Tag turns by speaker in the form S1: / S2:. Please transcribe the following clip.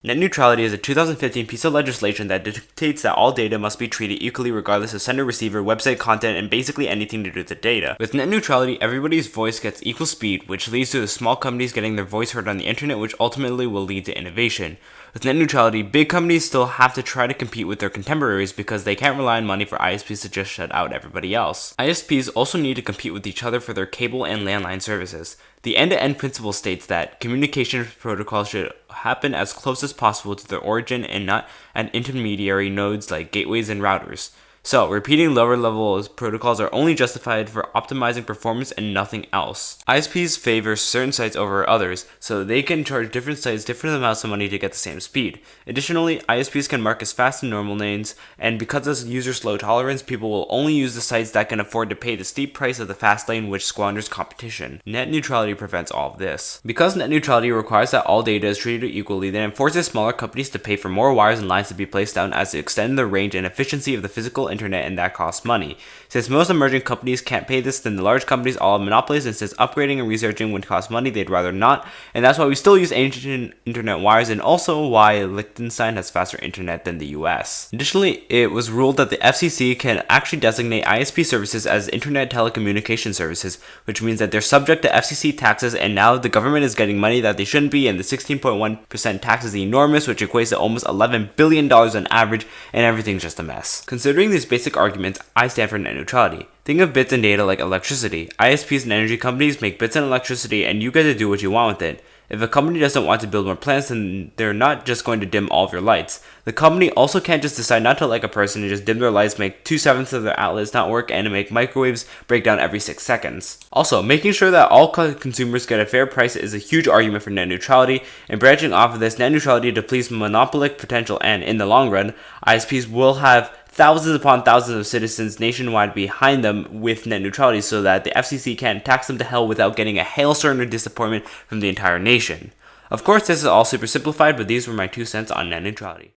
S1: Net neutrality is a 2015 piece of legislation that dictates that all data must be treated equally regardless of sender, receiver, website content, and basically anything to do with the data. With net neutrality, everybody's voice gets equal speed, which leads to the small companies getting their voice heard on the internet, which ultimately will lead to innovation. With net neutrality, big companies still have to try to compete with their contemporaries because they can't rely on money for ISPs to just shut out everybody else. ISPs also need to compete with each other for their cable and landline services. The end-to-end principle states that communication protocols should happen as close as possible to their origin and not at intermediary nodes like gateways and routers. So, repeating lower level protocols are only justified for optimizing performance and nothing else. ISPs favor certain sites over others, so they can charge different sites different amounts of money to get the same speed. Additionally, ISPs can mark as fast in normal lanes, and because of users' low tolerance, people will only use the sites that can afford to pay the steep price of the fast lane, which squanders competition. Net neutrality prevents all of this. Because net neutrality requires that all data is treated equally, then it forces smaller companies to pay for more wires and lines to be placed down as to extend the range and efficiency of the physical internet, and that costs money. Since most emerging companies can't pay this, then the large companies all have monopolies, and since upgrading and researching would cost money, they'd rather not, and that's why we still use ancient internet wires, and also why Liechtenstein has faster internet than the US. Additionally, it was ruled that the FCC can actually designate ISP services as internet telecommunication services, which means that they're subject to FCC taxes, and now the government is getting money that they shouldn't be, and the 16.1% tax is enormous, which equates to almost $11 billion on average, and everything's just a mess. Considering these basic arguments, I stand for net neutrality. Think of bits and data like electricity. ISPs and energy companies make bits and electricity, and you get to do what you want with it. If a company doesn't want to build more plants, then they're not just going to dim all of your lights. The company also can't just decide not to like a person and just dim their lights, make 2/7 of their outlets not work, and make microwaves break down every 6 seconds. Also, making sure that all consumers get a fair price is a huge argument for net neutrality, and branching off of this, net neutrality depletes monopolistic potential, and in the long run, ISPs will have thousands upon thousands of citizens nationwide behind them with net neutrality so that the FCC can't tax them to hell without getting a hailstorm of disappointment from the entire nation. Of course, this is all super simplified, but these were my 2 cents on net neutrality.